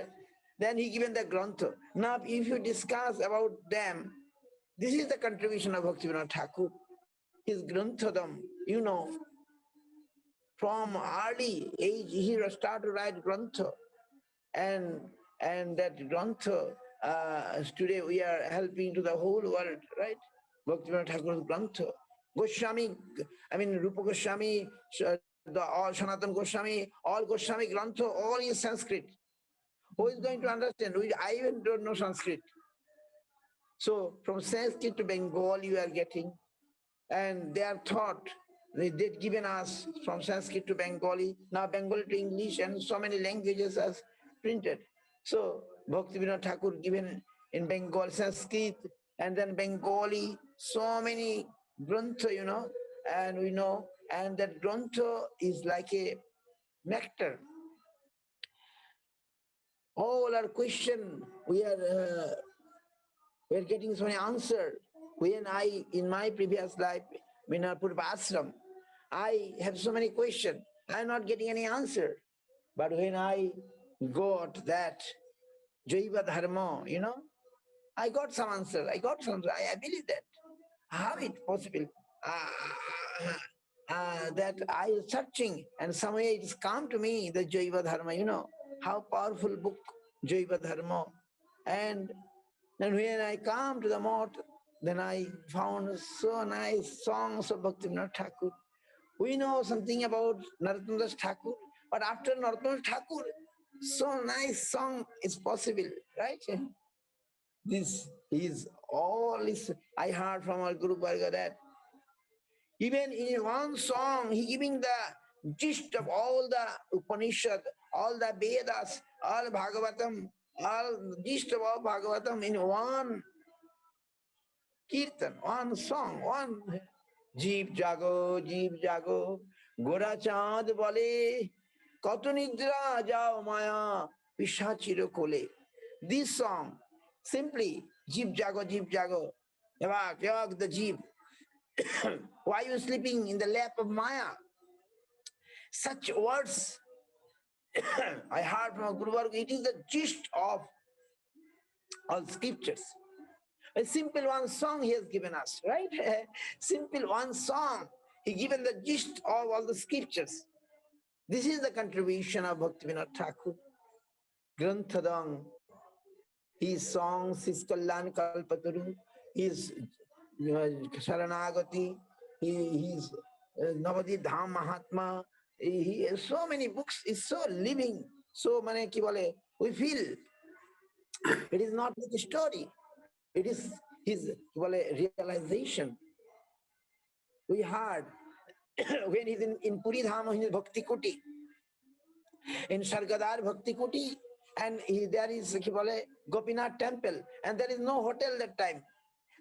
A: Then he given the Grantha. Now if you discuss about them, this is the contribution of Bhakti Vinod Thakur. His Granthadam, you know, from early age he started to write Grantha. And that Grantha, today we are helping to the whole world, right? Bhakti Vinod Thakur's Grantha. Goswami, Rupa Goswami, all Sanatana Goswami, all Goswami Grantha, all in Sanskrit. Who is going to understand? I even don't know Sanskrit. So from Sanskrit to Bengali you are getting, and they are taught, they've given us from Sanskrit to Bengali, now Bengali to English, and so many languages are printed. So Bhakti Vinod Thakur given in Bengali, Sanskrit, and then Bengali, so many Grantha, you know, and we know, and that Grantha is like a nectar. All our question, we are getting so many answers. When I, in my previous life, in our Purva Ashram, I have so many questions. I am not getting any answer. But when I got that Jaiva Dharma, I got some answer. I got some. I believe that. How it possible? That I was searching and somewhere it's come to me, the Jaiva Dharma, how powerful book, Jaiva Dharma. And then when I come to the mott, then I found so nice songs of Bhaktivinoda Thakur. We know something about Narottam Das Thakur, but after Narottam Das Thakur, so nice song is possible, right? This is all is, I heard from our Guru Varga that even in one song, he giving the gist of all the Upanishad, all the Vedas, all Bhagavatam, all gist of all Bhagavatam in one kirtan, one song, one Jeev Jago, Gora Chand Bale, Katu Nidra Jao Maya, Pishachiro Kole. This song, simply, Jeev Jago, Yavak, the Jeev. Why are you sleeping in the lap of Maya? Such words I heard from Guru Varga. It is the gist of all scriptures. A simple one song he has given us, right? Simple one song. He given the gist of all the scriptures. This is the contribution of Bhaktivinoda Thakur. Granthadang, his songs, his Kalyan Kalpataru, his Sharanagati, his Navadi Dham Mahatma, he has so many books, is so living, so many ki bole, we feel it is not like a story, it is his ki bole, realization. We heard when he's in Puri Dham, in his Bhakti Kuti, in Sargadar Bhakti Kuti, and there is ki bole, Gopinath temple, and there is no hotel that time.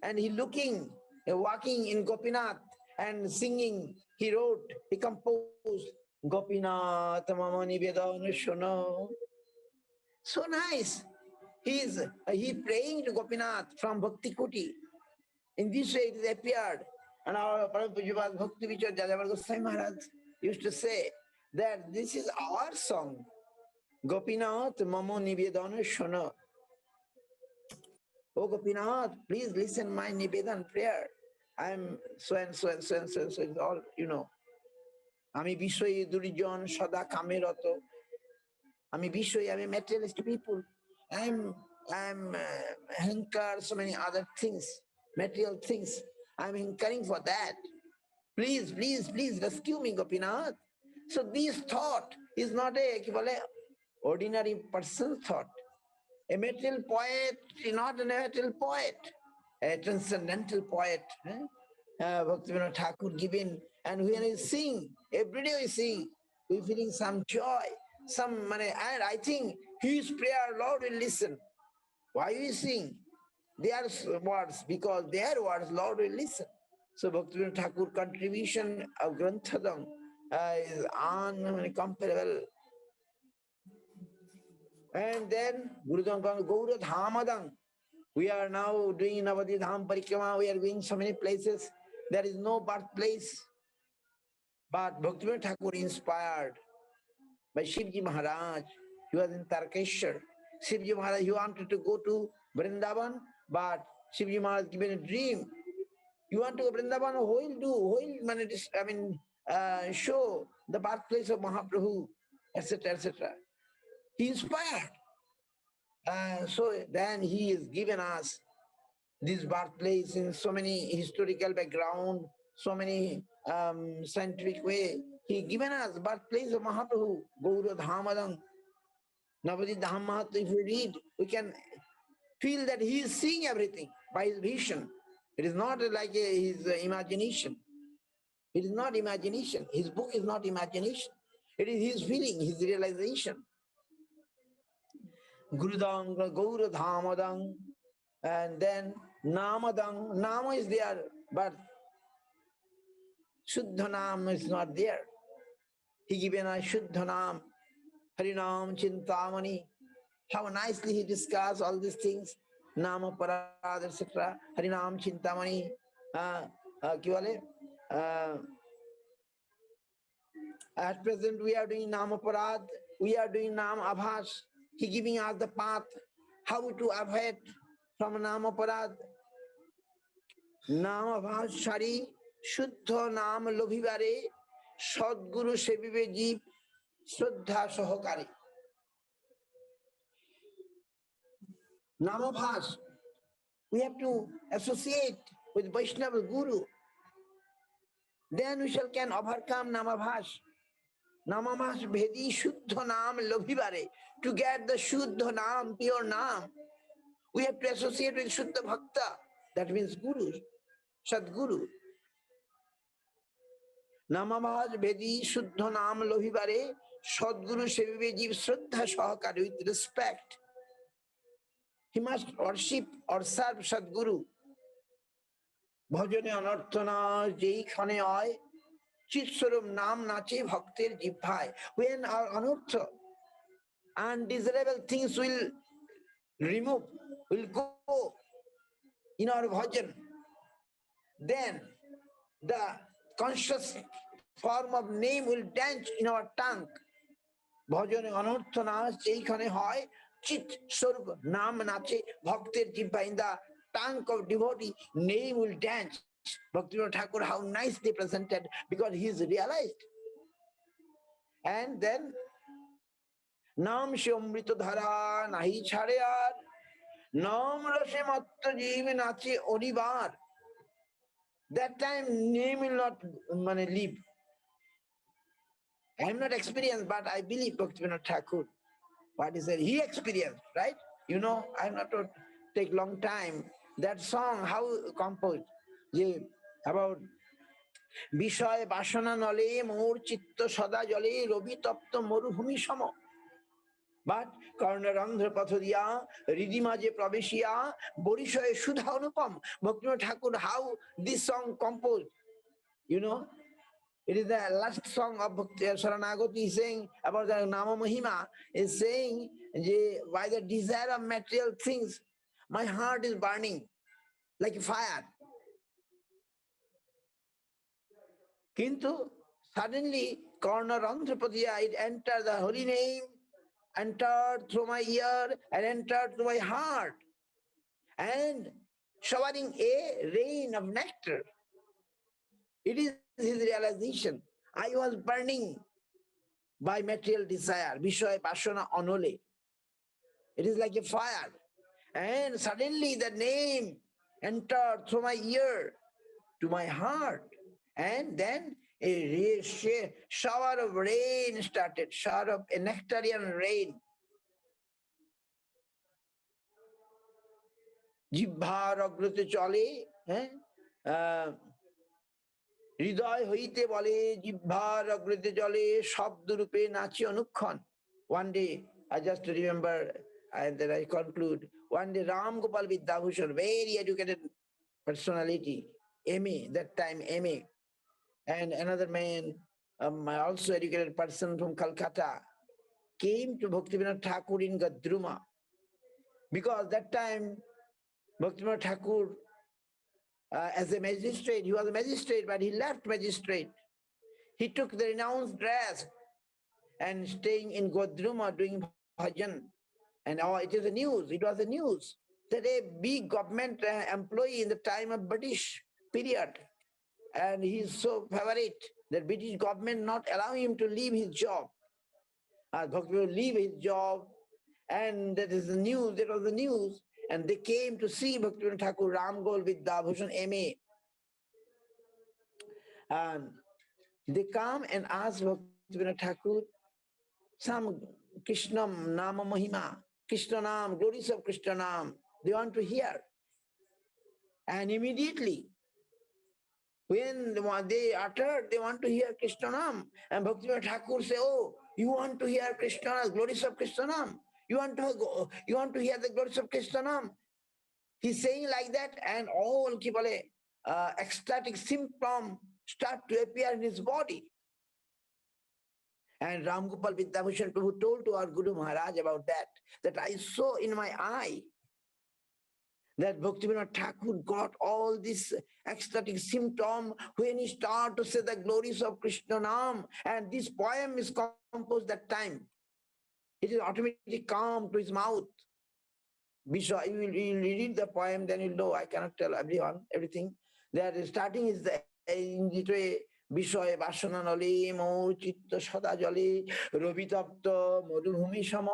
A: And he looking, walking in Gopinath and singing, he wrote, he composed, Gopinath Mama Nivedana Shuna. So nice. He praying to Gopinath from Bhakti Kuti. In this way it appeared. And our Parampujavad Bhakti Vichar Jajavar Goswami Maharaj used to say that this is our song. Gopinath Mama Nivedana Shuna. Oh Gopinath, please listen my Nivedan prayer. I am so and so and so and so and so, it's all, Ami Bishwaye Durijan Sada Kameroto. Ami Bishwaye, I'm a materialist people. I'm hankar, so many other things, material things. I'm hankering for that. Please, please, please rescue me, Gopinath. So this thought is not a ordinary person's thought. A material poet is not a material poet, a transcendental poet. Bhaktivinoda Thakur given, and when he sing, every day we sing, we feeling some joy, some money, and I think his prayer, Lord will listen. Why we sing? Their words, because their words, Lord will listen. So Bhaktivinoda Thakur contribution of Granthadam is uncomparable. And then Gurudam Gaura Dhamadam. We are now doing Navadi Dham Parikrama, we are going so many places. There is no birthplace. But Bhaktivinoda Thakur inspired by Shivji Maharaj. He was in Tarkeshwar. Shivji Maharaj, he wanted to go to Vrindavan, but Shivji Maharaj given a dream. You want to go to Vrindavan, show the birthplace of Mahaprabhu, etc., etc. He inspired. So then he has given us this birthplace in so many historical background, so many scientific way. He given us birthplace of Mahaprabhu, Gaura Dhamadam, Navadi Dham Mahatma. If we read, we can feel that he is seeing everything by his vision. It is not like his imagination. It is not imagination. His book is not imagination. It is his feeling, his realization. Gurudang, Gaura Dhamadang, and then Namadang. Nama is there, but Shuddha Nam is not there. He given a Shuddha Nam, Harinam Chintamani. How nicely he discussed all these things. Nama Parad, etc. Harinam Chintamani. Ki bole? At present we are doing Nama Parad, we are doing Nam Abhas. He giving us the path, how to avoid from Nama Parad. Nam Abhas Shari, Shuddha Nam Lobhivare, Sadguru Sevive Jeev, Shraddha Sahakari. Namabhas, we have to associate with Vaishnava Guru. Then we shall can overcome Namabhas. Namabhas Bhedi Shuddha Nam Lobhivare. To get the Shuddha Nam, pure Nam, we have to associate with Shuddha Bhakta. That means Guru, Sadguru. Namabhas Bhedi Shuddha Nam Lobhivare. Sadguru Sevive Jeev Shraddha Sahakari, with respect. He must worship or serve Sadguru. Bhajane anarthana jeikhane ay, chitswarup nam nache bhaktir jibhai. When our anartha, undesirable things will remove, will go in our bhajan, then the conscious form of name will dance in our tongue. Bhajane anarthana jeikhane ay, chitswarup nam nache bhaktir jibhai. In the tongue of devotee, name will dance. Bhaktivinoda Thakur, how nicely presented, because he is realized. And then, Nam Shomrita Dhara Nahi Chhadeyar, Nam Rase Matta Jeev Nache Onibar. That time name will not leave. I am not experienced, but I believe Bhaktivinoda Thakur. What is that? He experienced, right? You know, I am not to take long time. That song, how composed? About বিষয় বাসনা নলে মোর চিত্ত সদা জলে রবি তপ্ত মরুভূমি সম। But কর্ণরন্ধ্র পথ দিয়া হৃদি মাঝে প্রবেশিয়া বরিশয়ে সুধা অনুপম। Bhaktivinoda Thakur, how this song composed, you know, it is the last song of Bhakti Saranagati saying about the Nama Mahima, is saying, by the desire of material things, my heart is burning like fire. Kintu suddenly Karnarandhrapadiya, it entered the holy name, entered through my ear and entered through my heart, and showering a rain of nectar. It is his realization. I was burning by material desire, Vishaya Pasana Anole. It is like a fire. And suddenly the name entered through my ear to my heart. And then a shower of rain started, shower of a nectarian rain. Jibhar agrote chole, হৃদয় হইতে বলে জিহ্বার অগ্রতে জলে শব্দ রূপে নাচি অনুক্ষণ. One day, I just remember, and then I conclude, one day Ram Gopal Vidyabhushan, very educated personality, MA, that time MA, and another man, also educated person from Calcutta, came to Bhaktivinoda Thakur in Gadruma. Because that time, Bhaktivinoda Thakur, as a magistrate, he was a magistrate, but he left magistrate. He took the renounced dress and staying in Godruma doing bhajan. And it is a news, it was a news that a big government employee in the time of British period, and he is so favorite that British government not allow him to leave his job. Bhakti will leave his job, and that is the news, that was the news. And they came to see Bhaktivinoda Thakur, Ram Gopal Vidyabhushan MA. And they come and ask Bhaktivinoda Thakur some Krishna Nama Mahima, Krishna Nam, glories of Krishna Nam. They want to hear. And immediately, when they uttered, they want to hear Krishna Nam. And Bhaktivinoda Thakur say, oh, you want to hear Krishna, glories of Krishna Nam? You want to hear the glories of Krishna Nam? He's saying like that, and all ecstatic symptoms start to appear in his body. And Ram Gopal Vidyabhushan Prabhu told to our Guru Maharaj about that I saw in my eye that Bhaktivinoda Thakur got all this ecstatic symptom when he started to say the glories of Krishna Nam, and this poem is composed that time. It is automatically come to his mouth. Bishwa, you will read the poem, then you'll know. I cannot tell everyone everything. That starting is the in the way বিষয় বাসনা নলে মোর চিত্ত সদা জলে রবিতপ্ত মরুভূমি সম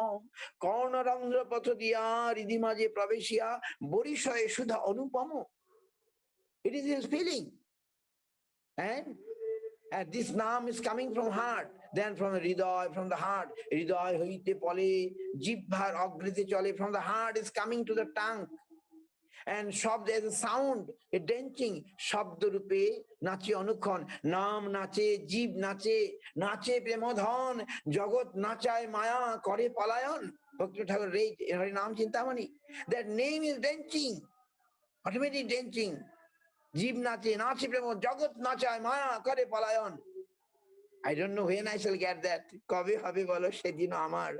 A: কর্ণরন্ধ্র পথ দিয়া হৃদি মাঝে প্রবেশিয়া বরিশয়ে সুধা অনুপম. It is his feeling. And this naam is coming from heart, then from the hriday, from the heart. Hriday hoite pole, jibhar agrite chole, from the heart is coming to the tongue. And shabd as a sound, a drenching, shabd rupe, nache anukhon, naam nache, jib nache, nache premodhan, jagat nachay maya, kore palayan. Bhakti Thakur read in her naam Chintamani. That name is drenching, automatically drenching. Jib nache, nache premodhan, jagat nachay maya, kore palayan. I don't know when I shall get that. Kabe habe bolo sedin amar.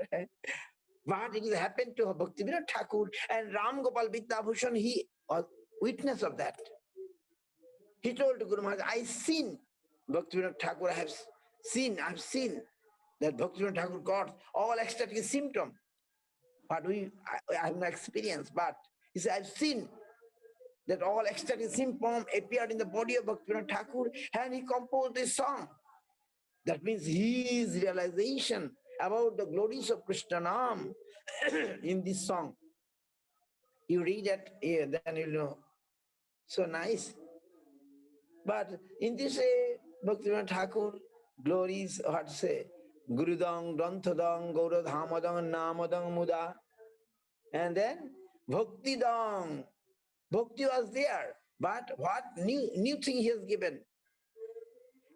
A: But it has happened to Bhaktivinoda Thakur and Ram Gopal Vidyabhushan. He was witness of that. He told to Guru Maharaj, I seen Bhaktivinoda Thakur, I have seen that Bhaktivinoda Thakur got all ecstatic symptom. But I have no experience. But he said, I've seen that all ecstatic symptom appeared in the body of Bhaktivinoda Thakur, and he composed this song. That means his realization about the glories of Krishna Nam in this song. You read it, yeah, then you'll know. So nice. But in this Bhaktivinoda Thakur, glories, what to say, Gurudang, Dantadang, Gauradhamadang, Namadang Muda. And then Bhaktidang. Bhakti was there. But what new thing he has given?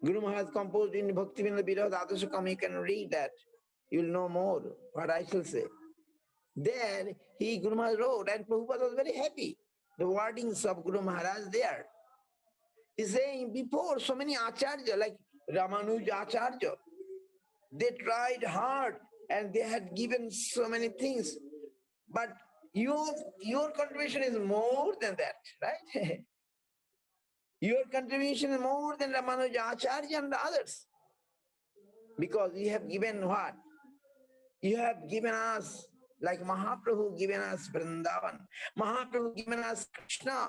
A: Guru Maharaj composed in Bhaktivinoda Viroda Adashakam, you can read that. You'll know more what I shall say. There, Guru Maharaj wrote, and Prabhupada was very happy. The wordings of Guru Maharaj there. He's saying, before so many Acharya, like Ramanuja Acharya, they tried hard and they had given so many things. But your contribution is more than that, right? Your contribution is more than Ramanuja Acharya and the others. Because you have given what? You have given us, like Mahaprabhu given us Vrindavan. Mahaprabhu given us Krishna.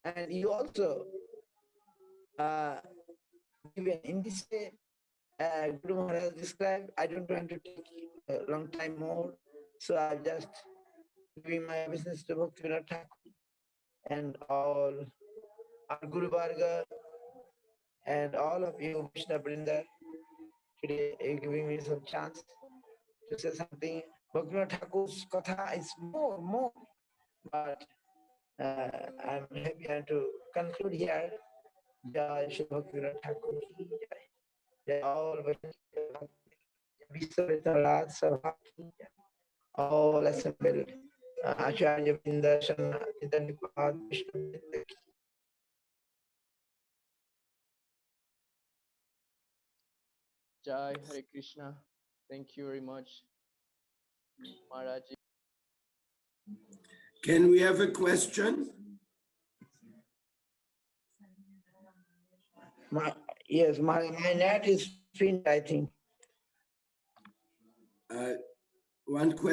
A: And you also given in this way, Guru Maharaj described. I don't want to take a long time more. So I'm just giving my business to Bhaktivinoda Thakur and all our Guru Varga and all of you, Vaishnava Vrinda. Today you're giving me some chance to say something. Bhaktivinoda Thakur's katha is more. But I'm happy to conclude here. Jai Shri Bhaktivinoda Thakur ki jai. Jai all Vaishnava Vishwavitara Sabha ki jai. All assembled Acharya Vrinda Sanatidhanipad Vishnu Vrinda ki.
B: Jai Hare Krishna. Thank you very much, Maharaj.
E: Can we have a question?
A: Yes, my net is finished, I think.
E: One question.